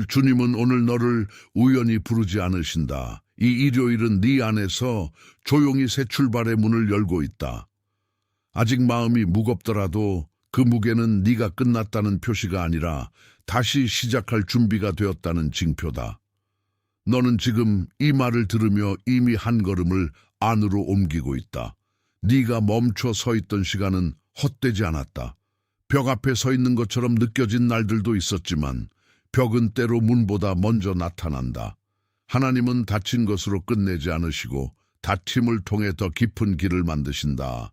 주님은 오늘 너를 우연히 부르지 않으신다. 이 일요일은 네 안에서 조용히 새 출발의 문을 열고 있다. 아직 마음이 무겁더라도 그 무게는 네가 끝났다는 표시가 아니라 다시 시작할 준비가 되었다는 징표다. 너는 지금 이 말을 들으며 이미 한 걸음을 안으로 옮기고 있다. 네가 멈춰 서 있던 시간은 헛되지 않았다. 벽 앞에 서 있는 것처럼 느껴진 날들도 있었지만 벽은 때로 문보다 먼저 나타난다. 하나님은 닫힌 것으로 끝내지 않으시고 닫힘을 통해 더 깊은 길을 만드신다.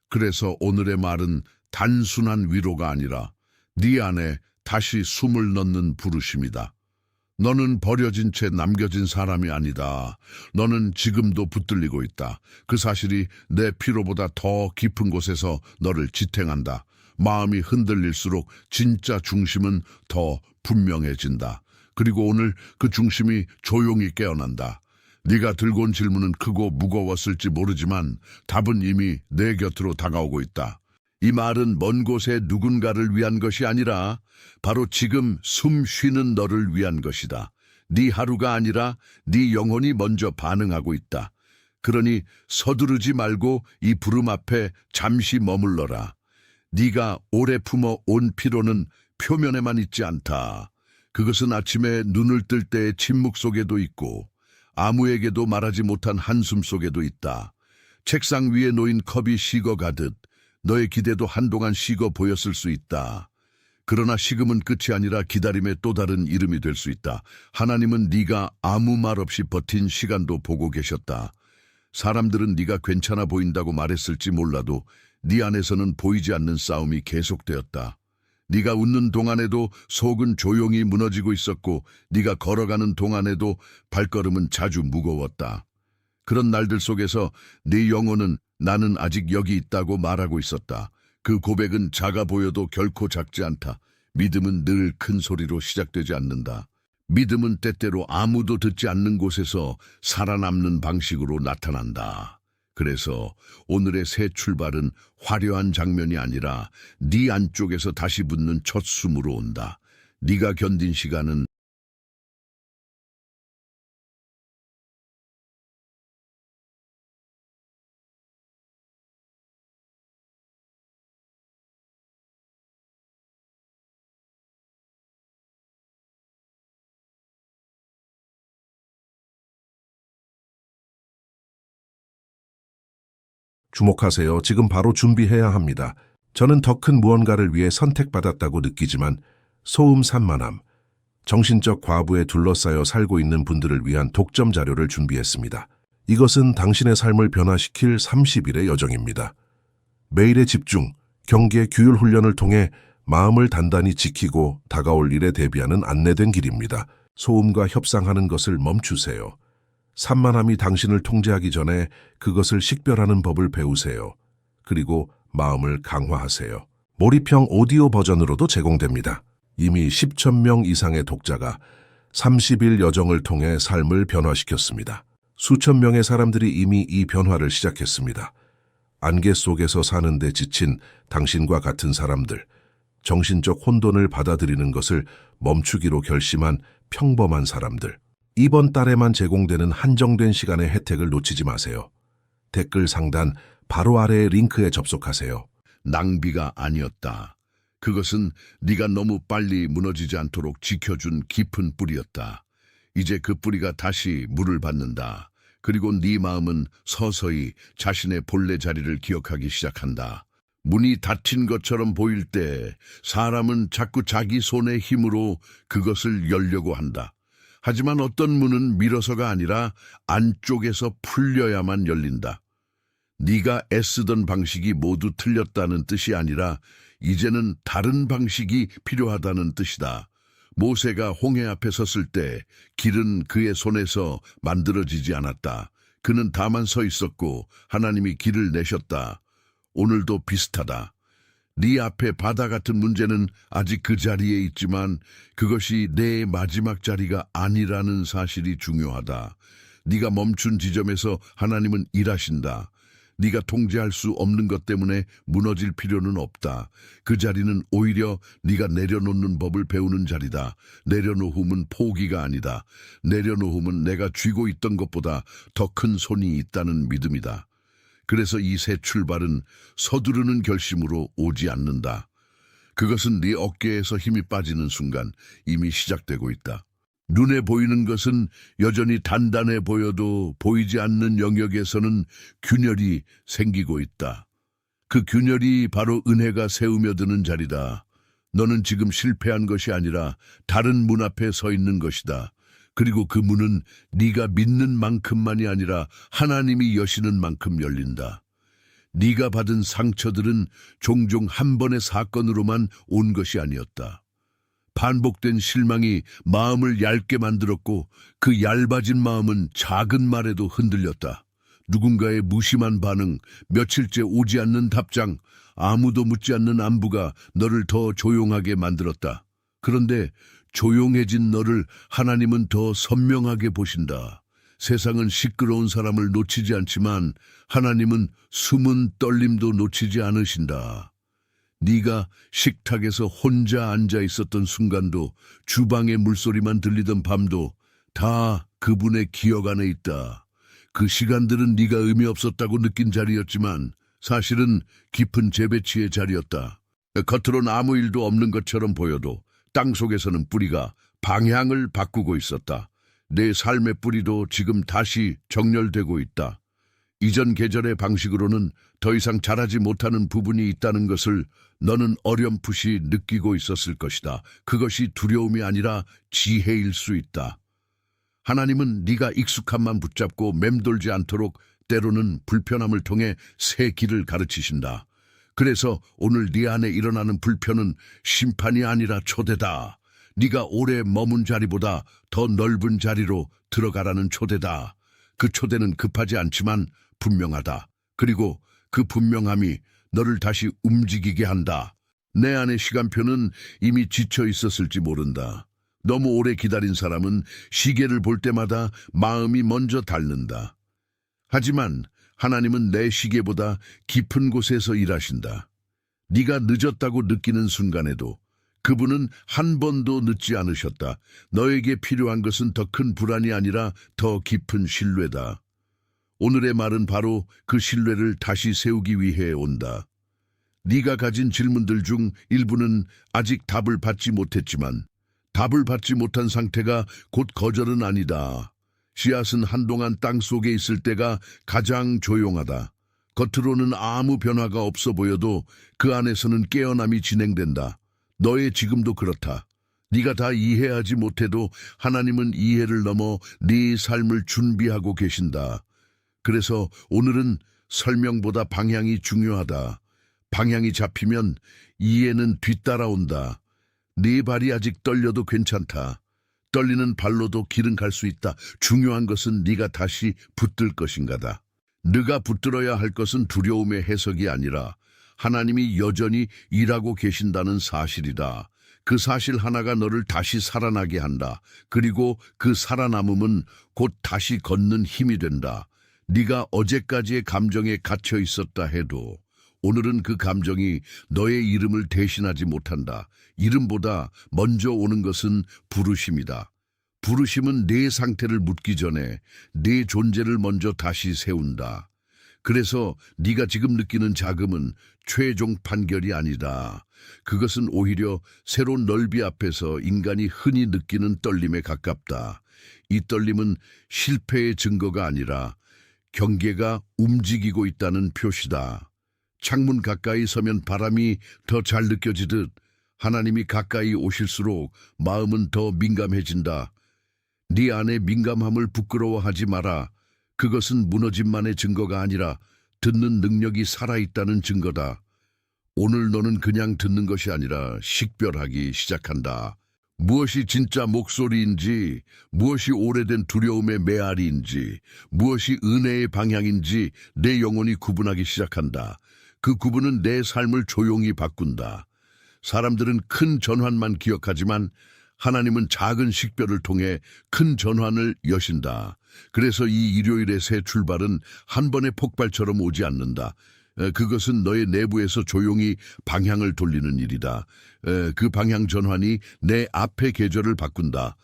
그래서 오늘의 말은 단순한 위로가 아니라 네 안에 다시 숨을 넣는 부르심이다. 너는 버려진 채 남겨진 사람이 아니다. 너는 지금도 붙들리고 있다. 그 사실이 내 피로보다 더 깊은 곳에서 너를 지탱한다. 마음이 흔들릴수록 진짜 중심은 더 분명해진다. 그리고 오늘 그 중심이 조용히 깨어난다. 네가 들고 온 질문은 크고 무거웠을지 모르지만 답은 이미 내 곁으로 다가오고 있다. 이 말은 먼 곳에 누군가를 위한 것이 아니라 바로 지금 숨 쉬는 너를 위한 것이다. 네 하루가 아니라 네 영혼이 먼저 반응하고 있다. 그러니 서두르지 말고 이 부름 앞에 잠시 머물러라. 네가 오래 품어 온 피로는 표면에만 있지 않다. 그것은 아침에 눈을 뜰 때의 침묵 속에도 있고 아무에게도 말하지 못한 한숨 속에도 있다. 책상 위에 놓인 컵이 식어가듯 너의 기대도 한동안 식어 보였을 수 있다. 그러나 식음은 끝이 아니라 기다림의 또 다른 이름이 될 수 있다. 하나님은 네가 아무 말 없이 버틴 시간도 보고 계셨다. 사람들은 네가 괜찮아 보인다고 말했을지 몰라도 네 안에서는 보이지 않는 싸움이 계속되었다. 네가 웃는 동안에도 속은 조용히 무너지고 있었고 네가 걸어가는 동안에도 발걸음은 자주 무거웠다. 그런 날들 속에서 네 영혼은 나는 아직 여기 있다고 말하고 있었다. 그 고백은 작아 보여도 결코 작지 않다. 믿음은 늘 큰 소리로 시작되지 않는다. 믿음은 때때로 아무도 듣지 않는 곳에서 살아남는 방식으로 나타난다. 그래서 오늘의 새 출발은 화려한 장면이 아니라 네 안쪽에서 다시 붙는 첫 숨으로 온다. 네가 견딘 시간은 주목하세요. 지금 바로 준비해야 합니다. 저는 더 큰 무언가를 위해 선택받았다고 느끼지만 소음 산만함, 정신적 과부에 둘러싸여 살고 있는 분들을 위한 독점 자료를 준비했습니다. 이것은 당신의 삶을 변화시킬 30일의 여정입니다. 매일의 집중, 경계, 규율 훈련을 통해 마음을 단단히 지키고 다가올 일에 대비하는 안내된 길입니다. 소음과 협상하는 것을 멈추세요. 산만함이 당신을 통제하기 전에 그것을 식별하는 법을 배우세요. 그리고 마음을 강화하세요. 몰입형 오디오 버전으로도 제공됩니다. 이미 10,000명 이상의 독자가 30일 여정을 통해 삶을 변화시켰습니다. 수천 명의 사람들이 이미 이 변화를 시작했습니다. 안개 속에서 사는데 지친 당신과 같은 사람들, 정신적 혼돈을 받아들이는 것을 멈추기로 결심한 평범한 사람들, 이번 달에만 제공되는 한정된 시간의 혜택을 놓치지 마세요. 댓글 상단 바로 아래의 링크에 접속하세요. 낭비가 아니었다. 그것은 네가 너무 빨리 무너지지 않도록 지켜준 깊은 뿌리였다. 이제 그 뿌리가 다시 물을 받는다. 그리고 네 마음은 서서히 자신의 본래 자리를 기억하기 시작한다. 문이 닫힌 것처럼 보일 때 사람은 자꾸 자기 손의 힘으로 그것을 열려고 한다. 하지만 어떤 문은 밀어서가 아니라 안쪽에서 풀려야만 열린다. 네가 애쓰던 방식이 모두 틀렸다는 뜻이 아니라 이제는 다른 방식이 필요하다는 뜻이다. 모세가 홍해 앞에 섰을 때 길은 그의 손에서 만들어지지 않았다. 그는 다만 서 있었고 하나님이 길을 내셨다. 오늘도 비슷하다. 네 앞에 바다 같은 문제는 아직 그 자리에 있지만 그것이 내 마지막 자리가 아니라는 사실이 중요하다. 네가 멈춘 지점에서 하나님은 일하신다. 네가 통제할 수 없는 것 때문에 무너질 필요는 없다. 그 자리는 오히려 네가 내려놓는 법을 배우는 자리다. 내려놓음은 포기가 아니다. 내려놓음은 내가 쥐고 있던 것보다 더 큰 손이 있다는 믿음이다. 그래서 이 새 출발은 서두르는 결심으로 오지 않는다. 그것은 네 어깨에서 힘이 빠지는 순간 이미 시작되고 있다. 눈에 보이는 것은 여전히 단단해 보여도 보이지 않는 영역에서는 균열이 생기고 있다. 그 균열이 바로 은혜가 세우며드는 자리다. 너는 지금 실패한 것이 아니라 다른 문 앞에 서 있는 것이다. 그리고 그 문은 네가 믿는 만큼만이 아니라 하나님이 여시는 만큼 열린다. 네가 받은 상처들은 종종 한 번의 사건으로만 온 것이 아니었다. 반복된 실망이 마음을 얇게 만들었고 그 얇아진 마음은 작은 말에도 흔들렸다. 누군가의 무심한 반응, 며칠째 오지 않는 답장, 아무도 묻지 않는 안부가 너를 더 조용하게 만들었다. 그런데 조용해진 너를 하나님은 더 선명하게 보신다. 세상은 시끄러운 사람을 놓치지 않지만 하나님은 숨은 떨림도 놓치지 않으신다. 네가 식탁에서 혼자 앉아 있었던 순간도 주방의 물소리만 들리던 밤도 다 그분의 기억 안에 있다. 그 시간들은 네가 의미 없었다고 느낀 자리였지만 사실은 깊은 재배치의 자리였다. 겉으론 아무 일도 없는 것처럼 보여도 땅속에서는 뿌리가 방향을 바꾸고 있었다. 내 삶의 뿌리도 지금 다시 정렬되고 있다. 이전 계절의 방식으로는 더 이상 자라지 못하는 부분이 있다는 것을 너는 어렴풋이 느끼고 있었을 것이다. 그것이 두려움이 아니라 지혜일 수 있다. 하나님은 네가 익숙함만 붙잡고 맴돌지 않도록 때로는 불편함을 통해 새 길을 가르치신다. 그래서 오늘 네 안에 일어나는 불편은 심판이 아니라 초대다. 네가 오래 머문 자리보다 더 넓은 자리로 들어가라는 초대다. 그 초대는 급하지 않지만 분명하다. 그리고 그 분명함이 너를 다시 움직이게 한다. 내 안의 시간표는 이미 지쳐 있었을지 모른다. 너무 오래 기다린 사람은 시계를 볼 때마다 마음이 먼저 닳는다. 하지만 하나님은 내 시계보다 깊은 곳에서 일하신다. 네가 늦었다고 느끼는 순간에도 그분은 한 번도 늦지 않으셨다. 너에게 필요한 것은 더 큰 불안이 아니라 더 깊은 신뢰다. 오늘의 말은 바로 그 신뢰를 다시 세우기 위해 온다. 네가 가진 질문들 중 일부는 아직 답을 받지 못했지만 답을 받지 못한 상태가 곧 거절은 아니다. 씨앗은 한동안 땅 속에 있을 때가 가장 조용하다. 겉으로는 아무 변화가 없어 보여도 그 안에서는 깨어남이 진행된다. 너의 지금도 그렇다. 네가 다 이해하지 못해도 하나님은 이해를 넘어 네 삶을 준비하고 계신다. 그래서 오늘은 설명보다 방향이 중요하다. 방향이 잡히면 이해는 뒤따라온다. 네 발이 아직 떨려도 괜찮다. 떨리는 발로도 길은 갈 수 있다. 중요한 것은 네가 다시 붙들 것인가다. 네가 붙들어야 할 것은 두려움의 해석이 아니라 하나님이 여전히 일하고 계신다는 사실이다. 그 사실 하나가 너를 다시 살아나게 한다. 그리고 그 살아남음은 곧 다시 걷는 힘이 된다. 네가 어제까지의 감정에 갇혀 있었다 해도 오늘은 그 감정이 너의 이름을 대신하지 못한다. 이름보다 먼저 오는 것은 부르심이다. 부르심은 내 상태를 묻기 전에 내 존재를 먼저 다시 세운다. 그래서 네가 지금 느끼는 자금은 최종 판결이 아니다. 그것은 오히려 새로운 넓이 앞에서 인간이 흔히 느끼는 떨림에 가깝다. 이 떨림은 실패의 증거가 아니라 경계가 움직이고 있다는 표시다. 창문 가까이 서면 바람이 더 잘 느껴지듯 하나님이 가까이 오실수록 마음은 더 민감해진다. 네 안의 민감함을 부끄러워하지 마라. 그것은 무너짐만의 증거가 아니라 듣는 능력이 살아있다는 증거다. 오늘 너는 그냥 듣는 것이 아니라 식별하기 시작한다. 무엇이 진짜 목소리인지, 무엇이 오래된 두려움의 메아리인지, 무엇이 은혜의 방향인지 내 영혼이 구분하기 시작한다. 그 구분은 내 삶을 조용히 바꾼다. 사람들은 큰 전환만 기억하지만 하나님은 작은 식별을 통해 큰 전환을 여신다. 그래서 이 일요일의 새 출발은 한 번의 폭발처럼 오지 않는다. 그것은 너의 내부에서 조용히 방향을 돌리는 일이다. 그 방향 전환이 내 앞의 계절을 바꾼다.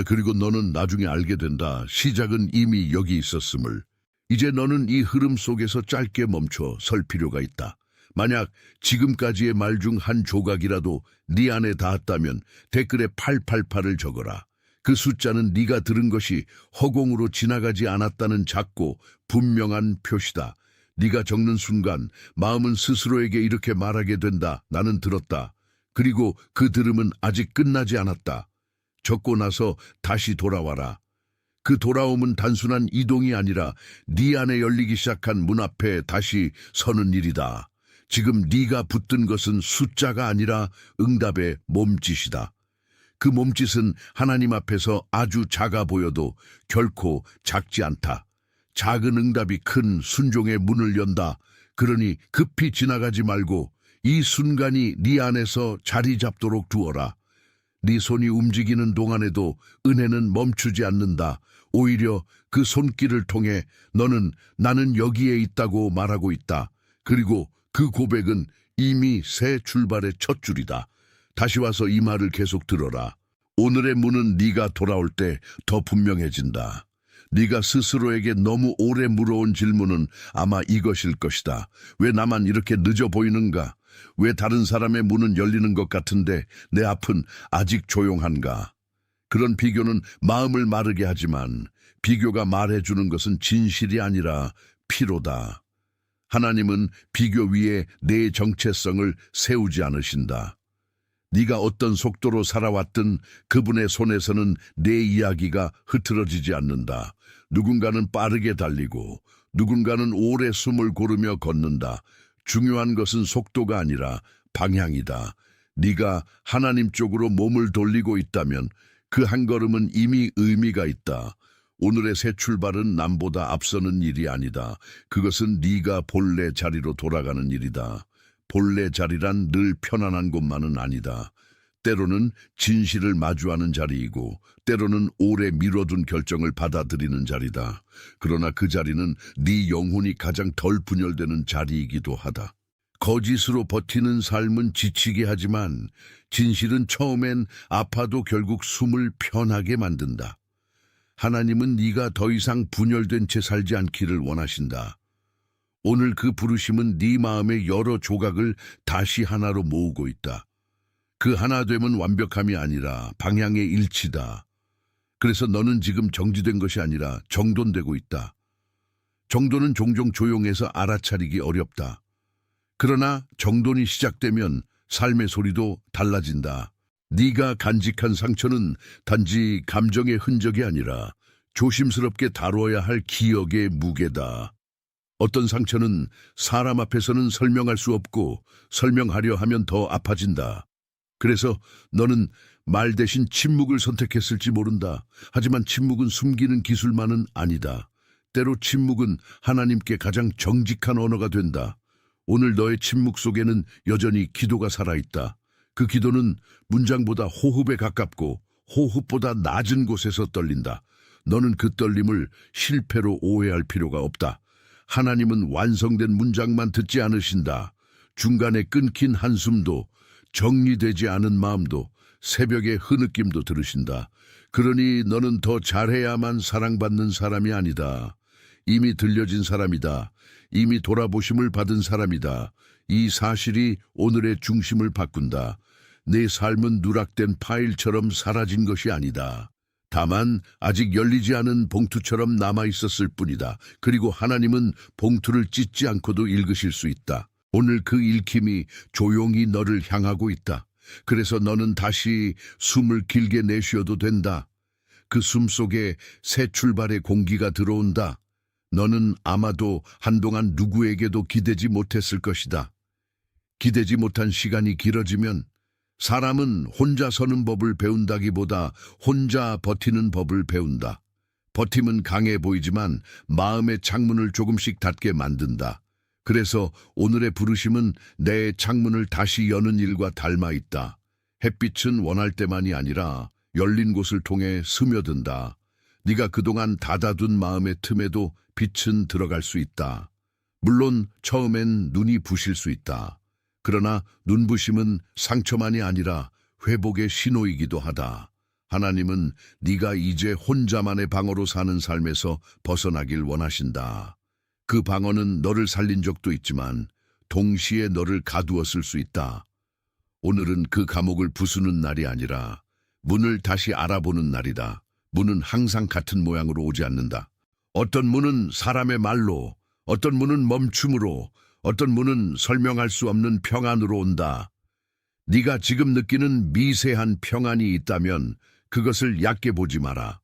그리고 너는 나중에 알게 된다. 시작은 이미 여기 있었음을. 이제 너는 이 흐름 속에서 짧게 멈춰 설 필요가 있다. 만약 지금까지의 말 중 한 조각이라도 네 안에 닿았다면 댓글에 888을 적어라. 그 숫자는 네가 들은 것이 허공으로 지나가지 않았다는 작고 분명한 표시다. 네가 적는 순간 마음은 스스로에게 이렇게 말하게 된다. 나는 들었다. 그리고 그 들음은 아직 끝나지 않았다. 적고 나서 다시 돌아와라. 그 돌아옴은 단순한 이동이 아니라 네 안에 열리기 시작한 문 앞에 다시 서는 일이다. 지금 네가 붙든 것은 숫자가 아니라 응답의 몸짓이다. 그 몸짓은 하나님 앞에서 아주 작아 보여도 결코 작지 않다. 작은 응답이 큰 순종의 문을 연다. 그러니 급히 지나가지 말고 이 순간이 네 안에서 자리 잡도록 두어라. 네 손이 움직이는 동안에도 은혜는 멈추지 않는다. 오히려 그 손길을 통해 너는 나는 여기에 있다고 말하고 있다. 그리고 그 고백은 이미 새 출발의 첫 줄이다. 다시 와서 이 말을 계속 들어라. 오늘의 문은 네가 돌아올 때 더 분명해진다. 네가 스스로에게 너무 오래 물어온 질문은 아마 이것일 것이다. 왜 나만 이렇게 늦어 보이는가? 왜 다른 사람의 문은 열리는 것 같은데 내 앞은 아직 조용한가? 그런 비교는 마음을 마르게 하지만 비교가 말해주는 것은 진실이 아니라 피로다. 하나님은 비교 위에 내 정체성을 세우지 않으신다. 네가 어떤 속도로 살아왔든 그분의 손에서는 내 이야기가 흐트러지지 않는다. 누군가는 빠르게 달리고 누군가는 오래 숨을 고르며 걷는다. 중요한 것은 속도가 아니라 방향이다. 네가 하나님 쪽으로 몸을 돌리고 있다면 그 한 걸음은 이미 의미가 있다. 오늘의 새 출발은 남보다 앞서는 일이 아니다. 그것은 네가 본래 자리로 돌아가는 일이다. 본래 자리란 늘 편안한 곳만은 아니다. 때로는 진실을 마주하는 자리이고 때로는 오래 미뤄둔 결정을 받아들이는 자리다. 그러나 그 자리는 네 영혼이 가장 덜 분열되는 자리이기도 하다. 거짓으로 버티는 삶은 지치게 하지만 진실은 처음엔 아파도 결국 숨을 편하게 만든다. 하나님은 네가 더 이상 분열된 채 살지 않기를 원하신다. 오늘 그 부르심은 네 마음의 여러 조각을 다시 하나로 모으고 있다. 그 하나됨은 완벽함이 아니라 방향의 일치다. 그래서 너는 지금 정지된 것이 아니라 정돈되고 있다. 정돈은 종종 조용해서 알아차리기 어렵다. 그러나 정돈이 시작되면 삶의 소리도 달라진다. 네가 간직한 상처는 단지 감정의 흔적이 아니라 조심스럽게 다뤄야 할 기억의 무게다. 어떤 상처는 사람 앞에서는 설명할 수 없고 설명하려 하면 더 아파진다. 그래서 너는 말 대신 침묵을 선택했을지 모른다. 하지만 침묵은 숨기는 기술만은 아니다. 때로 침묵은 하나님께 가장 정직한 언어가 된다. 오늘 너의 침묵 속에는 여전히 기도가 살아있다. 그 기도는 문장보다 호흡에 가깝고 호흡보다 낮은 곳에서 떨린다. 너는 그 떨림을 실패로 오해할 필요가 없다. 하나님은 완성된 문장만 듣지 않으신다. 중간에 끊긴 한숨도 정리되지 않은 마음도 새벽의 흐느낌도 들으신다. 그러니 너는 더 잘해야만 사랑받는 사람이 아니다. 이미 들려진 사람이다. 이미 돌아보심을 받은 사람이다. 이 사실이 오늘의 중심을 바꾼다. 내 삶은 누락된 파일처럼 사라진 것이 아니다. 다만 아직 열리지 않은 봉투처럼 남아있었을 뿐이다. 그리고 하나님은 봉투를 찢지 않고도 읽으실 수 있다. 오늘 그 읽힘이 조용히 너를 향하고 있다. 그래서 너는 다시 숨을 길게 내쉬어도 된다. 그 숨 속에 새 출발의 공기가 들어온다. 너는 아마도 한동안 누구에게도 기대지 못했을 것이다. 기대지 못한 시간이 길어지면 사람은 혼자 서는 법을 배운다기보다 혼자 버티는 법을 배운다. 버팀은 강해 보이지만 마음의 창문을 조금씩 닫게 만든다. 그래서 오늘의 부르심은 내 창문을 다시 여는 일과 닮아 있다. 햇빛은 원할 때만이 아니라 열린 곳을 통해 스며든다. 네가 그동안 닫아둔 마음의 틈에도 빛은 들어갈 수 있다. 물론 처음엔 눈이 부실 수 있다. 그러나 눈부심은 상처만이 아니라 회복의 신호이기도 하다. 하나님은 네가 이제 혼자만의 방어로 사는 삶에서 벗어나길 원하신다. 그 방어는 너를 살린 적도 있지만 동시에 너를 가두었을 수 있다. 오늘은 그 감옥을 부수는 날이 아니라 문을 다시 알아보는 날이다. 문은 항상 같은 모양으로 오지 않는다. 어떤 문은 사람의 말로, 어떤 문은 멈춤으로, 어떤 문은 설명할 수 없는 평안으로 온다. 네가 지금 느끼는 미세한 평안이 있다면 그것을 얕게 보지 마라.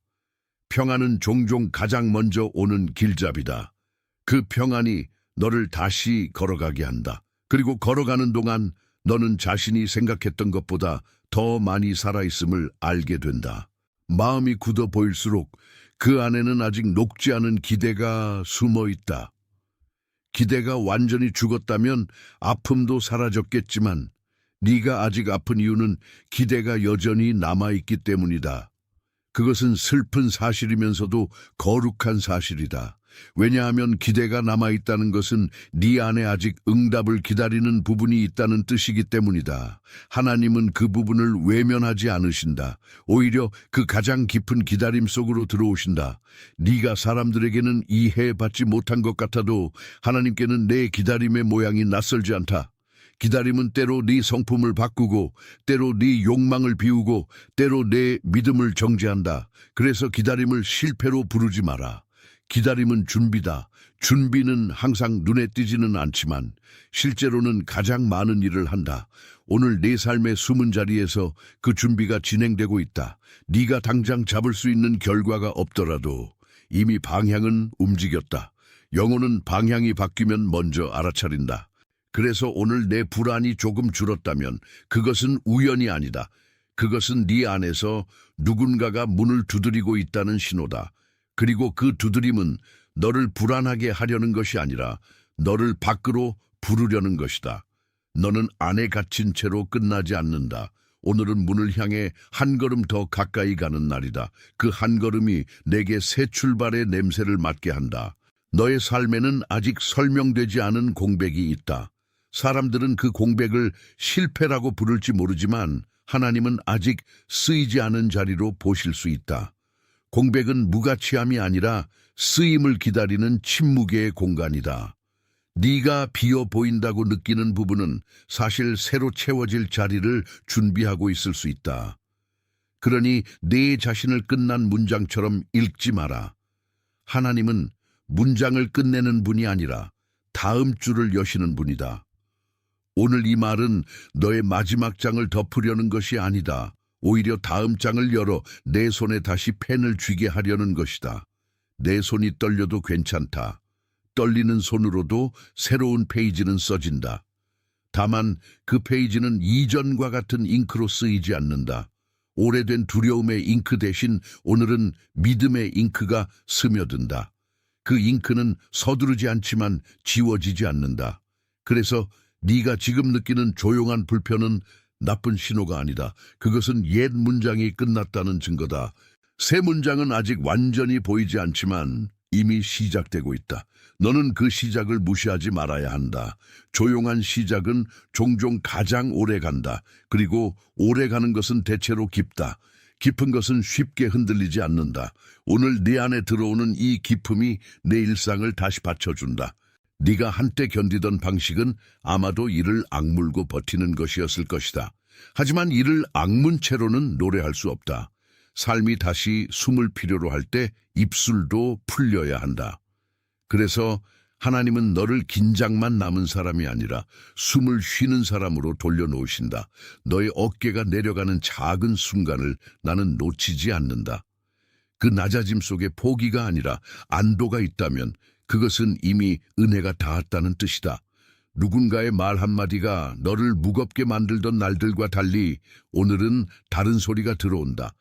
평안은 종종 가장 먼저 오는 길잡이다. 그 평안이 너를 다시 걸어가게 한다. 그리고 걸어가는 동안 너는 자신이 생각했던 것보다 더 많이 살아있음을 알게 된다. 마음이 굳어 보일수록 그 안에는 아직 녹지 않은 기대가 숨어 있다. 기대가 완전히 죽었다면 아픔도 사라졌겠지만 네가 아직 아픈 이유는 기대가 여전히 남아있기 때문이다. 그것은 슬픈 사실이면서도 거룩한 사실이다. 왜냐하면 기대가 남아있다는 것은 네 안에 아직 응답을 기다리는 부분이 있다는 뜻이기 때문이다. 하나님은 그 부분을 외면하지 않으신다. 오히려 그 가장 깊은 기다림 속으로 들어오신다. 네가 사람들에게는 이해받지 못한 것 같아도 하나님께는 내 기다림의 모양이 낯설지 않다. 기다림은 때로 네 성품을 바꾸고 때로 네 욕망을 비우고 때로 내 믿음을 정죄한다. 그래서 기다림을 실패로 부르지 마라. 기다림은 준비다. 준비는 항상 눈에 띄지는 않지만 실제로는 가장 많은 일을 한다. 오늘 내 삶의 숨은 자리에서 그 준비가 진행되고 있다. 네가 당장 잡을 수 있는 결과가 없더라도 이미 방향은 움직였다. 영혼은 방향이 바뀌면 먼저 알아차린다. 그래서 오늘 내 불안이 조금 줄었다면 그것은 우연이 아니다. 그것은 네 안에서 누군가가 문을 두드리고 있다는 신호다. 그리고 그 두드림은 너를 불안하게 하려는 것이 아니라 너를 밖으로 부르려는 것이다. 너는 안에 갇힌 채로 끝나지 않는다. 오늘은 문을 향해 한 걸음 더 가까이 가는 날이다. 그 한 걸음이 내게 새 출발의 냄새를 맡게 한다. 너의 삶에는 아직 설명되지 않은 공백이 있다. 사람들은 그 공백을 실패라고 부를지 모르지만 하나님은 아직 쓰이지 않은 자리로 보실 수 있다. 공백은 무가치함이 아니라 쓰임을 기다리는 침묵의 공간이다. 네가 비어 보인다고 느끼는 부분은 사실 새로 채워질 자리를 준비하고 있을 수 있다. 그러니 내 자신을 끝난 문장처럼 읽지 마라. 하나님은 문장을 끝내는 분이 아니라 다음 줄을 여시는 분이다. 오늘 이 말은 너의 마지막 장을 덮으려는 것이 아니다. 오히려 다음 장을 열어 내 손에 다시 펜을 쥐게 하려는 것이다. 내 손이 떨려도 괜찮다. 떨리는 손으로도 새로운 페이지는 써진다. 다만 그 페이지는 이전과 같은 잉크로 쓰이지 않는다. 오래된 두려움의 잉크 대신 오늘은 믿음의 잉크가 스며든다. 그 잉크는 서두르지 않지만 지워지지 않는다. 그래서 네가 지금 느끼는 조용한 불편은 나쁜 신호가 아니다. 그것은 옛 문장이 끝났다는 증거다. 새 문장은 아직 완전히 보이지 않지만 이미 시작되고 있다. 너는 그 시작을 무시하지 말아야 한다. 조용한 시작은 종종 가장 오래 간다. 그리고 오래 가는 것은 대체로 깊다. 깊은 것은 쉽게 흔들리지 않는다. 오늘 네 안에 들어오는 이 기품이 내 일상을 다시 받쳐준다. 네가 한때 견디던 방식은 아마도 이를 악물고 버티는 것이었을 것이다. 하지만 이를 악문 채로는 노래할 수 없다. 삶이 다시 숨을 필요로 할 때 입술도 풀려야 한다. 그래서 하나님은 너를 긴장만 남은 사람이 아니라 숨을 쉬는 사람으로 돌려놓으신다. 너의 어깨가 내려가는 작은 순간을 나는 놓치지 않는다. 그 낮아짐 속에 포기가 아니라 안도가 있다면 그것은 이미 은혜가 닿았다는 뜻이다. 누군가의 말 한마디가 너를 무겁게 만들던 날들과 달리 오늘은 다른 소리가 들어온다.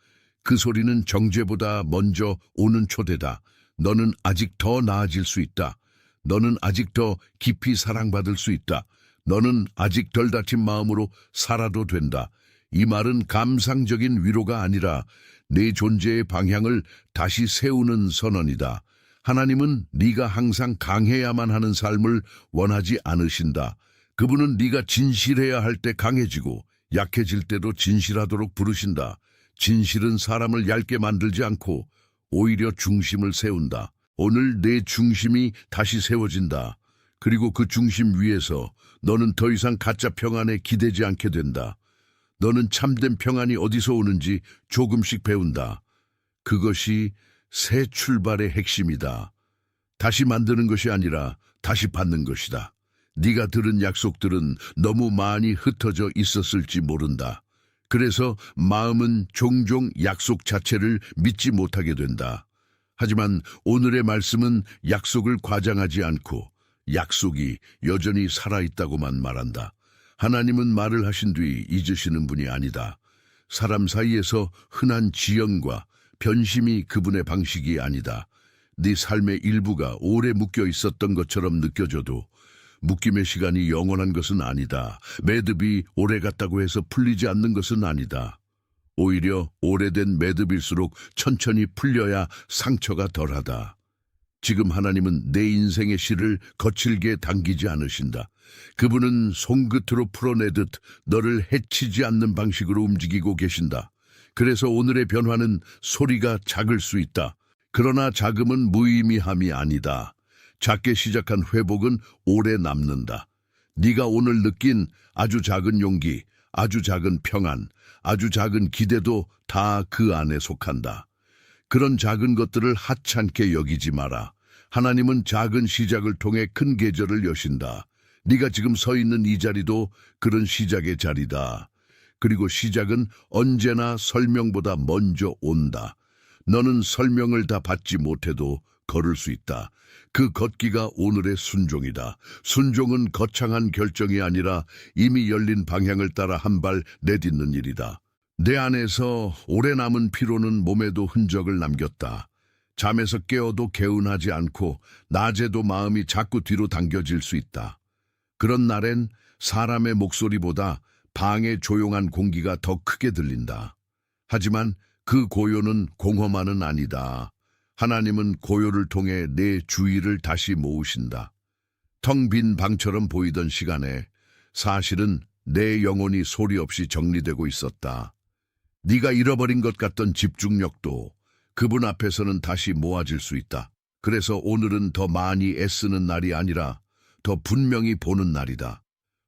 그 소리는 정죄보다 먼저 오는 초대다. 너는 아직 더 나아질 수 있다. 너는 아직 더 깊이 사랑받을 수 있다. 너는 아직 덜 다친 마음으로 살아도 된다. 이 말은 감상적인 위로가 아니라 내 존재의 방향을 다시 세우는 선언이다. 하나님은 네가 항상 강해야만 하는 삶을 원하지 않으신다. 그분은 네가 진실해야 할 때 강해지고 약해질 때도 진실하도록 부르신다. 진실은 사람을 얇게 만들지 않고 오히려 중심을 세운다. 오늘 내 중심이 다시 세워진다. 그리고 그 중심 위에서 너는 더 이상 가짜 평안에 기대지 않게 된다. 너는 참된 평안이 어디서 오는지 조금씩 배운다. 그것이 새 출발의 핵심이다. 다시 만드는 것이 아니라 다시 받는 것이다. 네가 들은 약속들은 너무 많이 흩어져 있었을지 모른다. 그래서 마음은 종종 약속 자체를 믿지 못하게 된다. 하지만 오늘의 말씀은 약속을 과장하지 않고 약속이 여전히 살아있다고만 말한다. 하나님은 말을 하신 뒤 잊으시는 분이 아니다. 사람 사이에서 흔한 지연과 변심이 그분의 방식이 아니다. 네 삶의 일부가 오래 묶여 있었던 것처럼 느껴져도 묶임의 시간이 영원한 것은 아니다. 매듭이 오래 갔다고 해서 풀리지 않는 것은 아니다. 오히려 오래된 매듭일수록 천천히 풀려야 상처가 덜하다. 지금 하나님은 내 인생의 실을 거칠게 당기지 않으신다. 그분은 손끝으로 풀어내듯 너를 해치지 않는 방식으로 움직이고 계신다. 그래서 오늘의 변화는 소리가 작을 수 있다. 그러나 작음은 무의미함이 아니다. 작게 시작한 회복은 오래 남는다. 네가 오늘 느낀 아주 작은 용기, 아주 작은 평안, 아주 작은 기대도 다 그 안에 속한다. 그런 작은 것들을 하찮게 여기지 마라. 하나님은 작은 시작을 통해 큰 계절을 여신다. 네가 지금 서 있는 이 자리도 그런 시작의 자리다. 그리고 시작은 언제나 설명보다 먼저 온다. 너는 설명을 다 받지 못해도 걸을 수 있다. 그 걷기가 오늘의 순종이다. 순종은 거창한 결정이 아니라 이미 열린 방향을 따라 한 발 내딛는 일이다. 내 안에서 오래 남은 피로는 몸에도 흔적을 남겼다. 잠에서 깨어도 개운하지 않고 낮에도 마음이 자꾸 뒤로 당겨질 수 있다. 그런 날엔 사람의 목소리보다 방의 조용한 공기가 더 크게 들린다. 하지만 그 고요는 공허만은 아니다. 하나님은 고요를 통해 내 주의를 다시 모으신다. 텅 빈 방처럼 보이던 시간에 사실은 내 영혼이 소리 없이 정리되고 있었다. 네가 잃어버린 것 같던 집중력도 그분 앞에서는 다시 모아질 수 있다. 그래서 오늘은 더 많이 애쓰는 날이 아니라 더 분명히 보는 날이다.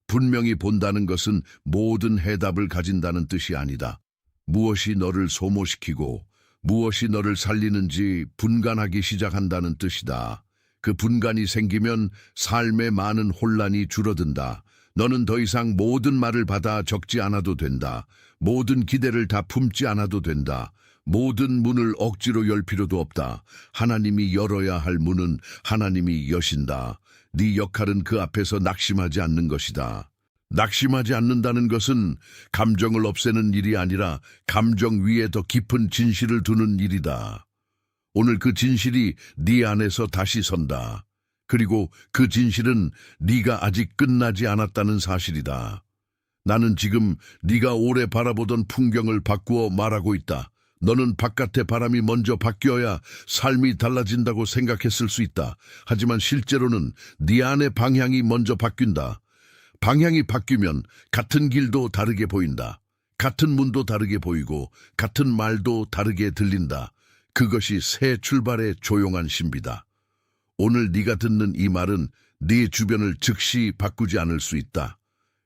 분명히 본다는 것은 모든 해답을 가진다는 뜻이 아니다. 무엇이 너를 소모시키고 무엇이 너를 살리는지 분간하기 시작한다는 뜻이다. 그 분간이 생기면 삶의 많은 혼란이 줄어든다. 너는 더 이상 모든 말을 받아 적지 않아도 된다. 모든 기대를 다 품지 않아도 된다. 모든 문을 억지로 열 필요도 없다. 하나님이 열어야 할 문은 하나님이 여신다. 네 역할은 그 앞에서 낙심하지 않는 것이다. 낙심하지 않는다는 것은 감정을 없애는 일이 아니라 감정 위에 더 깊은 진실을 두는 일이다. 오늘 그 진실이 네 안에서 다시 선다. 그리고 그 진실은 네가 아직 끝나지 않았다는 사실이다. 나는 지금 네가 오래 바라보던 풍경을 바꾸어 말하고 있다. 너는 바깥의 바람이 먼저 바뀌어야 삶이 달라진다고 생각했을 수 있다. 하지만 실제로는 네 안의 방향이 먼저 바뀐다. 방향이 바뀌면 같은 길도 다르게 보인다. 같은 문도 다르게 보이고 같은 말도 다르게 들린다. 그것이 새 출발의 조용한 신비다. 오늘 네가 듣는 이 말은 네 주변을 즉시 바꾸지 않을 수 있다.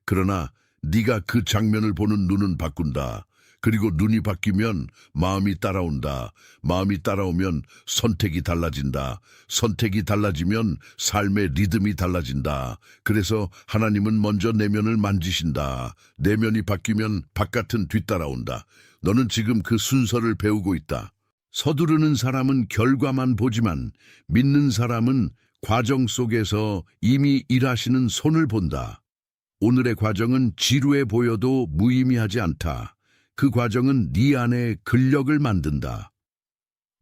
그러나 네가 그 장면을 보는 눈은 바꾼다. 그리고 눈이 바뀌면 마음이 따라온다. 마음이 따라오면 선택이 달라진다. 선택이 달라지면 삶의 리듬이 달라진다. 그래서 하나님은 먼저 내면을 만지신다. 내면이 바뀌면 바깥은 뒤따라온다. 너는 지금 그 순서를 배우고 있다. 서두르는 사람은 결과만 보지만 믿는 사람은 과정 속에서 이미 일하시는 손을 본다. 오늘의 과정은 지루해 보여도 무의미하지 않다. 그 과정은 네 안에 근력을 만든다.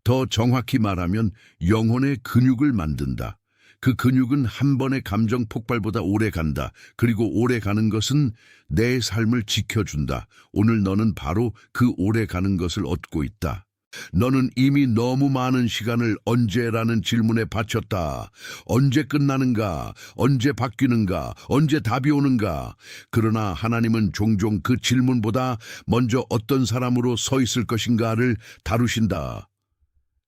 더 정확히 말하면 영혼의 근육을 만든다. 그 근육은 한 번의 감정 폭발보다 오래 간다. 그리고 오래 가는 것은 내 삶을 지켜준다. 오늘 너는 바로 그 오래 가는 것을 얻고 있다. 너는 이미 너무 많은 시간을 언제라는 질문에 바쳤다. 언제 끝나는가? 언제 바뀌는가? 언제 답이 오는가? 그러나 하나님은 종종 그 질문보다 먼저 어떤 사람으로 서 있을 것인가를 다루신다.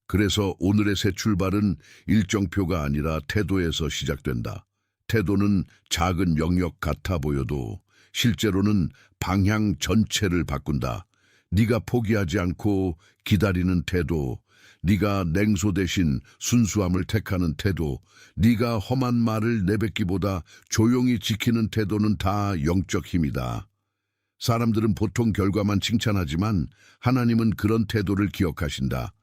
그래서 오늘의 새 출발은 일정표가 아니라 태도에서 시작된다. 태도는 작은 영역 같아 보여도 실제로는 방향 전체를 바꾼다. 네가 포기하지 않고 기다리는 태도, 네가 냉소 대신 순수함을 택하는 태도, 네가 험한 말을 내뱉기보다 조용히 지키는 태도는 다 영적 힘이다. 사람들은 보통 결과만 칭찬하지만 하나님은 그런 태도를 기억하신다.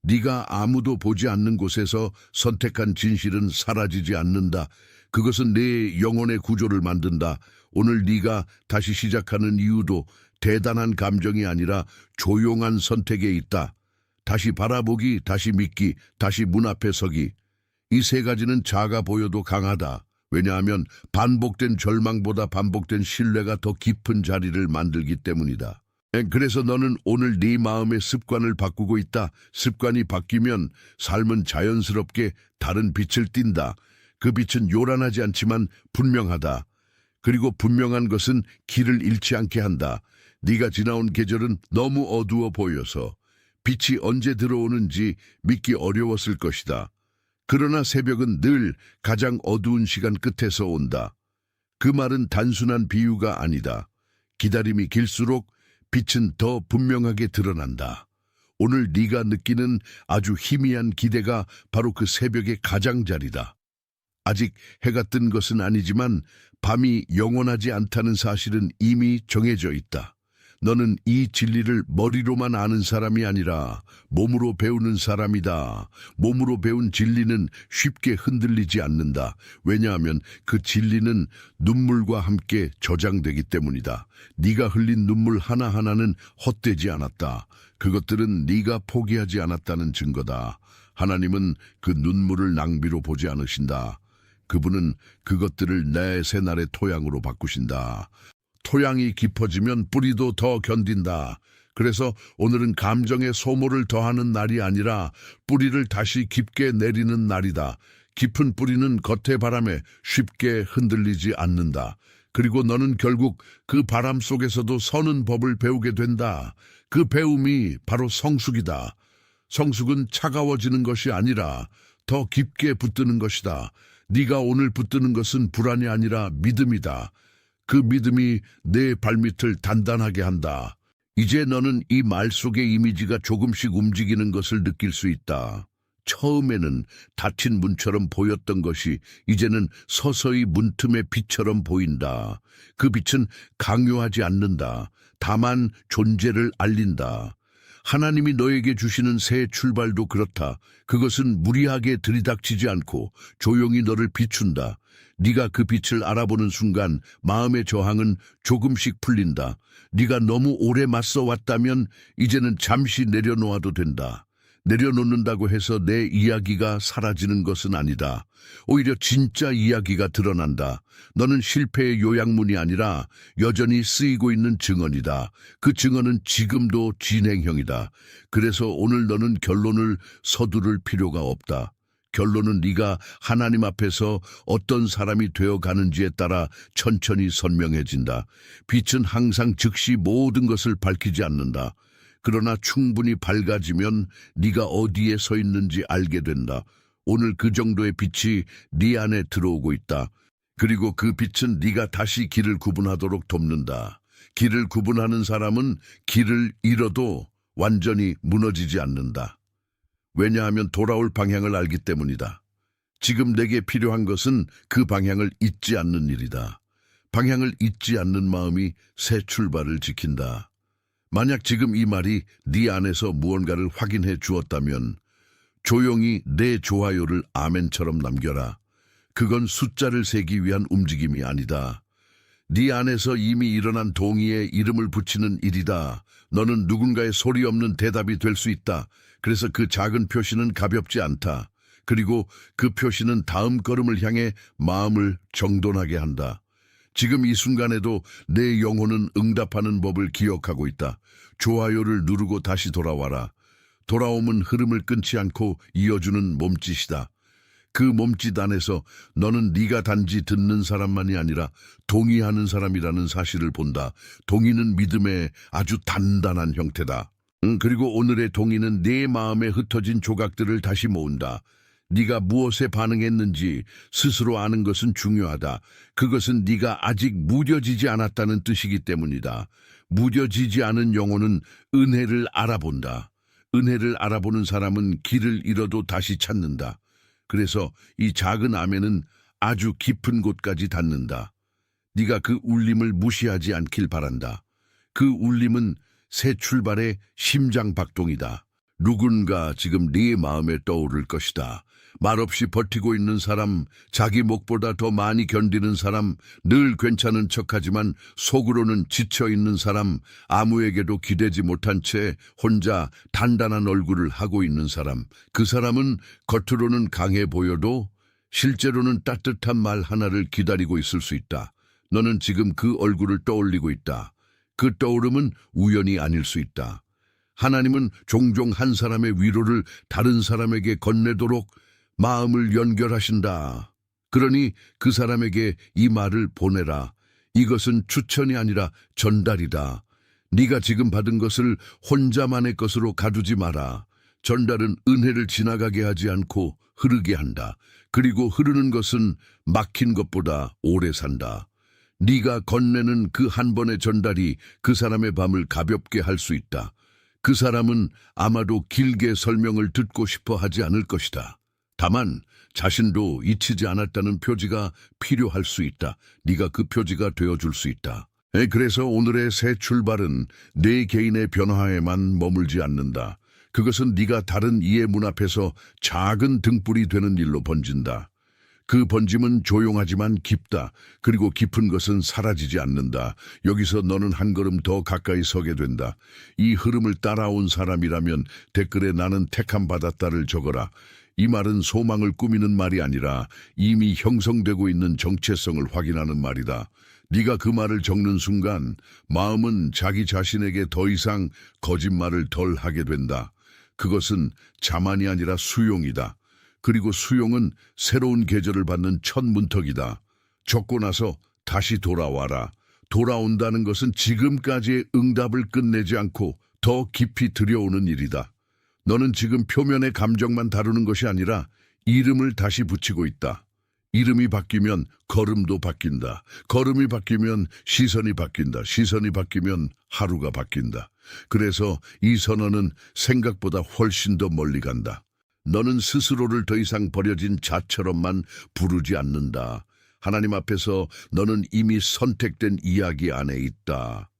네가 아무도 보지 않는 곳에서 선택한 진실은 사라지지 않는다. 그것은 내 영혼의 구조를 만든다. 오늘 네가 다시 시작하는 이유도 대단한 감정이 아니라 조용한 선택에 있다. 다시 바라보기, 다시 믿기, 다시 문 앞에 서기. 이 세 가지는 작아 보여도 강하다. 왜냐하면 반복된 절망보다 반복된 신뢰가 더 깊은 자리를 만들기 때문이다. 그래서 너는 오늘 네 마음의 습관을 바꾸고 있다. 습관이 바뀌면 삶은 자연스럽게 다른 빛을 띈다. 그 빛은 요란하지 않지만 분명하다. 그리고 분명한 것은 길을 잃지 않게 한다. 네가 지나온 계절은 너무 어두워 보여서 빛이 언제 들어오는지 믿기 어려웠을 것이다. 그러나 새벽은 늘 가장 어두운 시간 끝에서 온다. 그 말은 단순한 비유가 아니다. 기다림이 길수록 빛은 더 분명하게 드러난다. 오늘 네가 느끼는 아주 희미한 기대가 바로 그 새벽의 가장자리다. 아직 해가 뜬 것은 아니지만 밤이 영원하지 않다는 사실은 이미 정해져 있다. 너는 이 진리를 머리로만 아는 사람이 아니라 몸으로 배우는 사람이다. 몸으로 배운 진리는 쉽게 흔들리지 않는다. 왜냐하면 그 진리는 눈물과 함께 저장되기 때문이다. 네가 흘린 눈물 하나하나는 헛되지 않았다. 그것들은 네가 포기하지 않았다는 증거다. 하나님은 그 눈물을 낭비로 보지 않으신다. 그분은 그것들을 내 새날의 토양으로 바꾸신다. 토양이 깊어지면 뿌리도 더 견딘다. 그래서 오늘은 감정의 소모를 더하는 날이 아니라 뿌리를 다시 깊게 내리는 날이다. 깊은 뿌리는 겉의 바람에 쉽게 흔들리지 않는다. 그리고 너는 결국 그 바람 속에서도 서는 법을 배우게 된다. 그 배움이 바로 성숙이다. 성숙은 차가워지는 것이 아니라 더 깊게 붙드는 것이다. 네가 오늘 붙드는 것은 불안이 아니라 믿음이다. 그 믿음이 내 발밑을 단단하게 한다. 이제 너는 이 말 속의 이미지가 조금씩 움직이는 것을 느낄 수 있다. 처음에는 닫힌 문처럼 보였던 것이 이제는 서서히 문틈의 빛처럼 보인다. 그 빛은 강요하지 않는다. 다만 존재를 알린다. 하나님이 너에게 주시는 새 출발도 그렇다. 그것은 무리하게 들이닥치지 않고 조용히 너를 비춘다. 네가 그 빛을 알아보는 순간 마음의 저항은 조금씩 풀린다. 네가 너무 오래 맞서 왔다면 이제는 잠시 내려놓아도 된다. 내려놓는다고 해서 내 이야기가 사라지는 것은 아니다. 오히려 진짜 이야기가 드러난다. 너는 실패의 요약문이 아니라 여전히 쓰이고 있는 증언이다. 그 증언은 지금도 진행형이다. 그래서 오늘 너는 결론을 서두를 필요가 없다. 결론은 네가 하나님 앞에서 어떤 사람이 되어가는지에 따라 천천히 선명해진다. 빛은 항상 즉시 모든 것을 밝히지 않는다. 그러나 충분히 밝아지면 네가 어디에 서 있는지 알게 된다. 오늘 그 정도의 빛이 네 안에 들어오고 있다. 그리고 그 빛은 네가 다시 길을 구분하도록 돕는다. 길을 구분하는 사람은 길을 잃어도 완전히 무너지지 않는다. 왜냐하면 돌아올 방향을 알기 때문이다. 지금 내게 필요한 것은 그 방향을 잊지 않는 일이다. 방향을 잊지 않는 마음이 새 출발을 지킨다. 만약 지금 이 말이 네 안에서 무언가를 확인해 주었다면 조용히 내 좋아요를 아멘처럼 남겨라. 그건 숫자를 세기 위한 움직임이 아니다. 네 안에서 이미 일어난 동의에 이름을 붙이는 일이다. 너는 누군가의 소리 없는 대답이 될 수 있다. 그래서 그 작은 표시는 가볍지 않다. 그리고 그 표시는 다음 걸음을 향해 마음을 정돈하게 한다. 지금 이 순간에도 내 영혼은 응답하는 법을 기억하고 있다. 좋아요를 누르고 다시 돌아와라. 돌아옴은 흐름을 끊지 않고 이어주는 몸짓이다. 그 몸짓 안에서 너는 네가 단지 듣는 사람만이 아니라 동의하는 사람이라는 사실을 본다. 동의는 믿음의 아주 단단한 형태다. 그리고 오늘의 동의는 네 마음에 흩어진 조각들을 다시 모은다. 네가 무엇에 반응했는지 스스로 아는 것은 중요하다. 그것은 네가 아직 무뎌지지 않았다는 뜻이기 때문이다. 무뎌지지 않은 영혼은 은혜를 알아본다. 은혜를 알아보는 사람은 길을 잃어도 다시 찾는다. 그래서 이 작은 아멘은 아주 깊은 곳까지 닿는다. 네가 그 울림을 무시하지 않길 바란다. 그 울림은 새 출발의 심장 박동이다. 누군가 지금 네 마음에 떠오를 것이다. 말없이 버티고 있는 사람, 자기 목보다 더 많이 견디는 사람, 늘 괜찮은 척하지만 속으로는 지쳐있는 사람, 아무에게도 기대지 못한 채 혼자 단단한 얼굴을 하고 있는 사람. 그 사람은 겉으로는 강해 보여도 실제로는 따뜻한 말 하나를 기다리고 있을 수 있다. 너는 지금 그 얼굴을 떠올리고 있다. 그 떠오름은 우연이 아닐 수 있다. 하나님은 종종 한 사람의 위로를 다른 사람에게 건네도록 마음을 연결하신다. 그러니 그 사람에게 이 말을 보내라. 이것은 추천이 아니라 전달이다. 네가 지금 받은 것을 혼자만의 것으로 가두지 마라. 전달은 은혜를 지나가게 하지 않고 흐르게 한다. 그리고 흐르는 것은 막힌 것보다 오래 산다. 네가 건네는 그 한 번의 전달이 그 사람의 밤을 가볍게 할 수 있다. 그 사람은 아마도 길게 설명을 듣고 싶어 하지 않을 것이다. 다만 자신도 잊히지 않았다는 표지가 필요할 수 있다. 네가 그 표지가 되어줄 수 있다. 그래서 오늘의 새 출발은 내 개인의 변화에만 머물지 않는다. 그것은 네가 다른 이의 문 앞에서 작은 등불이 되는 일로 번진다. 그 번짐은 조용하지만 깊다. 그리고 깊은 것은 사라지지 않는다. 여기서 너는 한 걸음 더 가까이 서게 된다. 이 흐름을 따라온 사람이라면 댓글에 나는 택함 받았다를 적어라. 이 말은 소망을 꾸미는 말이 아니라 이미 형성되고 있는 정체성을 확인하는 말이다. 네가 그 말을 적는 순간 마음은 자기 자신에게 더 이상 거짓말을 덜 하게 된다. 그것은 자만이 아니라 수용이다. 그리고 수용은 새로운 계절을 받는 첫 문턱이다. 적고 나서 다시 돌아와라. 돌아온다는 것은 지금까지의 응답을 끝내지 않고 더 깊이 들여오는 일이다. 너는 지금 표면의 감정만 다루는 것이 아니라 이름을 다시 붙이고 있다. 이름이 바뀌면 걸음도 바뀐다. 걸음이 바뀌면 시선이 바뀐다. 시선이 바뀌면 하루가 바뀐다. 그래서 이 선언은 생각보다 훨씬 더 멀리 간다. 너는 스스로를 더 이상 버려진 자처럼만 부르지 않는다. 하나님 앞에서 너는 이미 선택된 이야기 안에 있다.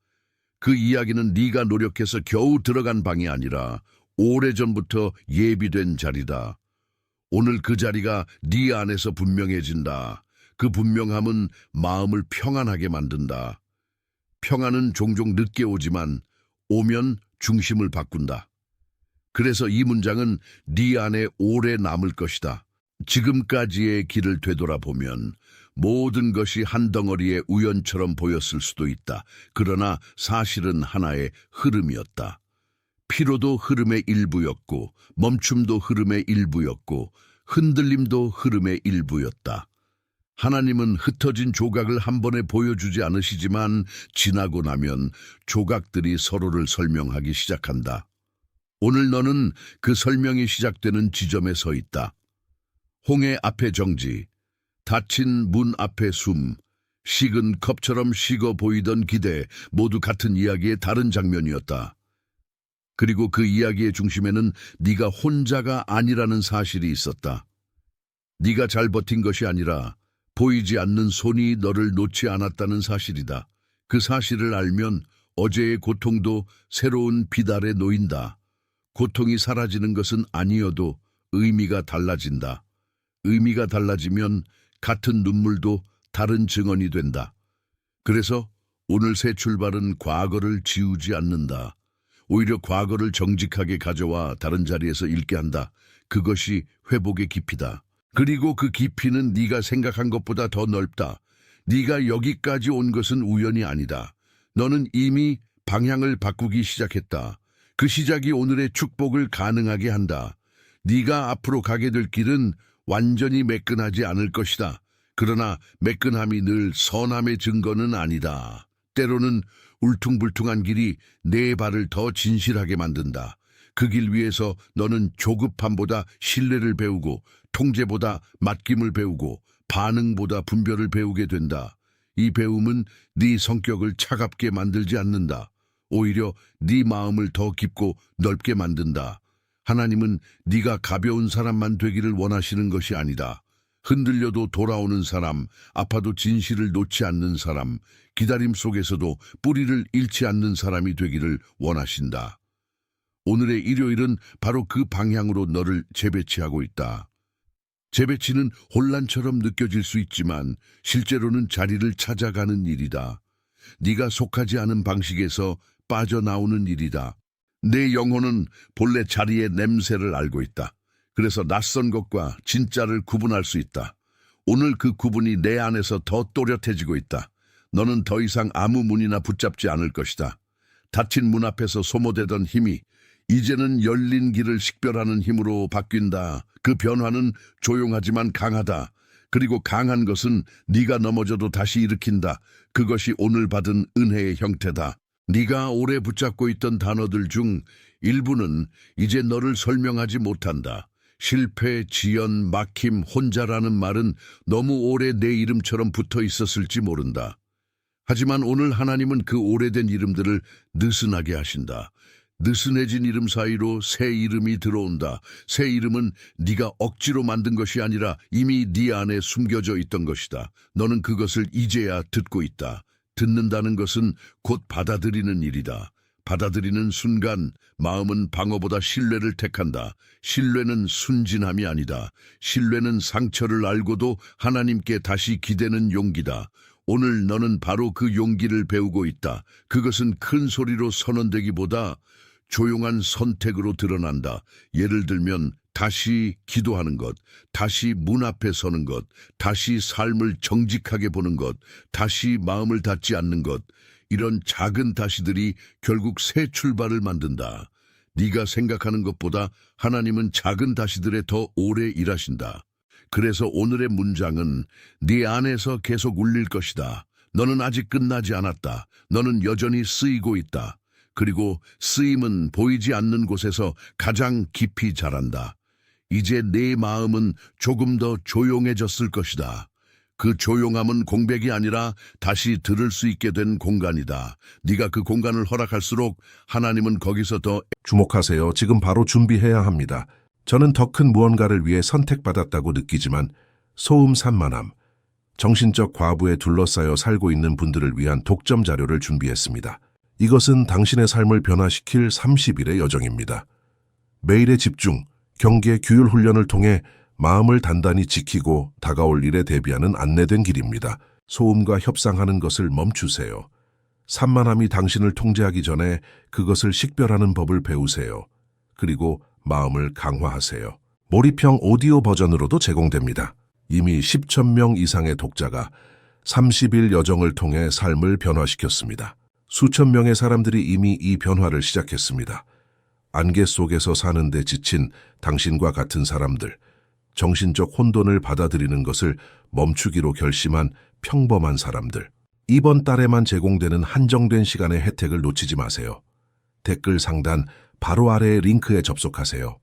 그 이야기는 네가 노력해서 겨우 들어간 방이 아니라 오래전부터 예비된 자리다. 오늘 그 자리가 네 안에서 분명해진다. 그 분명함은 마음을 평안하게 만든다. 평안은 종종 늦게 오지만 오면 중심을 바꾼다. 그래서 이 문장은 네 안에 오래 남을 것이다. 지금까지의 길을 되돌아보면 모든 것이 한 덩어리의 우연처럼 보였을 수도 있다. 그러나 사실은 하나의 흐름이었다. 피로도 흐름의 일부였고 멈춤도 흐름의 일부였고 흔들림도 흐름의 일부였다. 하나님은 흩어진 조각을 한 번에 보여주지 않으시지만 지나고 나면 조각들이 서로를 설명하기 시작한다. 오늘 너는 그 설명이 시작되는 지점에 서 있다. 홍해 앞에 정지, 닫힌 문 앞에 숨, 식은 컵처럼 식어 보이던 기대, 모두 같은 이야기의 다른 장면이었다. 그리고 그 이야기의 중심에는 네가 혼자가 아니라는 사실이 있었다. 네가 잘 버틴 것이 아니라 보이지 않는 손이 너를 놓지 않았다는 사실이다. 그 사실을 알면 어제의 고통도 새로운 빛 아래 놓인다. 고통이 사라지는 것은 아니어도 의미가 달라진다. 의미가 달라지면 같은 눈물도 다른 증언이 된다. 그래서 오늘 새 출발은 과거를 지우지 않는다. 오히려 과거를 정직하게 가져와 다른 자리에서 읽게 한다. 그것이 회복의 깊이다. 그리고 그 깊이는 네가 생각한 것보다 더 넓다. 네가 여기까지 온 것은 우연이 아니다. 너는 이미 방향을 바꾸기 시작했다. 그 시작이 오늘의 축복을 가능하게 한다. 네가 앞으로 가게 될 길은 완전히 매끈하지 않을 것이다. 그러나 매끈함이 늘 선함의 증거는 아니다. 때로는 울퉁불퉁한 길이 내 발을 더 진실하게 만든다. 그 길 위에서 너는 조급함보다 신뢰를 배우고 통제보다 맡김을 배우고 반응보다 분별을 배우게 된다. 이 배움은 네 성격을 차갑게 만들지 않는다. 오히려 네 마음을 더 깊고 넓게 만든다. 하나님은 네가 가벼운 사람만 되기를 원하시는 것이 아니다. 흔들려도 돌아오는 사람, 아파도 진실을 놓지 않는 사람, 기다림 속에서도 뿌리를 잃지 않는 사람이 되기를 원하신다. 오늘의 일요일은 바로 그 방향으로 너를 재배치하고 있다. 재배치는 혼란처럼 느껴질 수 있지만 실제로는 자리를 찾아가는 일이다. 네가 속하지 않은 방식에서 빠져나오는 일이다. 내 영혼은 본래 자리의 냄새를 알고 있다. 그래서 낯선 것과 진짜를 구분할 수 있다. 오늘 그 구분이 내 안에서 더 또렷해지고 있다. 너는 더 이상 아무 문이나 붙잡지 않을 것이다. 닫힌 문 앞에서 소모되던 힘이 이제는 열린 길을 식별하는 힘으로 바뀐다. 그 변화는 조용하지만 강하다. 그리고 강한 것은 네가 넘어져도 다시 일으킨다. 그것이 오늘 받은 은혜의 형태다. 네가 오래 붙잡고 있던 단어들 중 일부는 이제 너를 설명하지 못한다. 실패, 지연, 막힘, 혼자라는 말은 너무 오래 내 이름처럼 붙어 있었을지 모른다. 하지만 오늘 하나님은 그 오래된 이름들을 느슨하게 하신다. 느슨해진 이름 사이로 새 이름이 들어온다. 새 이름은 네가 억지로 만든 것이 아니라 이미 네 안에 숨겨져 있던 것이다. 너는 그것을 이제야 듣고 있다. 듣는다는 것은 곧 받아들이는 일이다. 받아들이는 순간 마음은 방어보다 신뢰를 택한다. 신뢰는 순진함이 아니다. 신뢰는 상처를 알고도 하나님께 다시 기대는 용기다. 오늘 너는 바로 그 용기를 배우고 있다. 그것은 큰 소리로 선언되기보다 조용한 선택으로 드러난다. 예를 들면 다시 기도하는 것, 다시 문 앞에 서는 것, 다시 삶을 정직하게 보는 것, 다시 마음을 닫지 않는 것. 이런 작은 다시들이 결국 새 출발을 만든다. 네가 생각하는 것보다 하나님은 작은 다시들에 더 오래 일하신다. 그래서 오늘의 문장은 네 안에서 계속 울릴 것이다. 너는 아직 끝나지 않았다. 너는 여전히 쓰이고 있다. 그리고 쓰임은 보이지 않는 곳에서 가장 깊이 자란다. 이제 내 마음은 조금 더 조용해졌을 것이다. 그 조용함은 공백이 아니라 다시 들을 수 있게 된 공간이다. 네가 그 공간을 허락할수록 하나님은 거기서 더 주목하세요. 지금 바로 준비해야 합니다. 저는 더 큰 무언가를 위해 선택받았다고 느끼지만 소음 산만함, 정신적 과부에 둘러싸여 살고 있는 분들을 위한 독점 자료를 준비했습니다. 이것은 당신의 삶을 변화시킬 30일의 여정입니다. 매일의 집중, 경계, 규율 훈련을 통해 마음을 단단히 지키고 다가올 일에 대비하는 안내된 길입니다. 소음과 협상하는 것을 멈추세요. 산만함이 당신을 통제하기 전에 그것을 식별하는 법을 배우세요. 그리고 마음을 강화하세요. 몰입형 오디오 버전으로도 제공됩니다. 이미 10,000명 이상의 독자가 30일 여정을 통해 삶을 변화시켰습니다. 수천 명의 사람들이 이미 이 변화를 시작했습니다. 안개 속에서 사는데 지친 당신과 같은 사람들, 정신적 혼돈을 받아들이는 것을 멈추기로 결심한 평범한 사람들. 이번 달에만 제공되는 한정된 시간의 혜택을 놓치지 마세요. 댓글 상단 바로 아래의 링크에 접속하세요.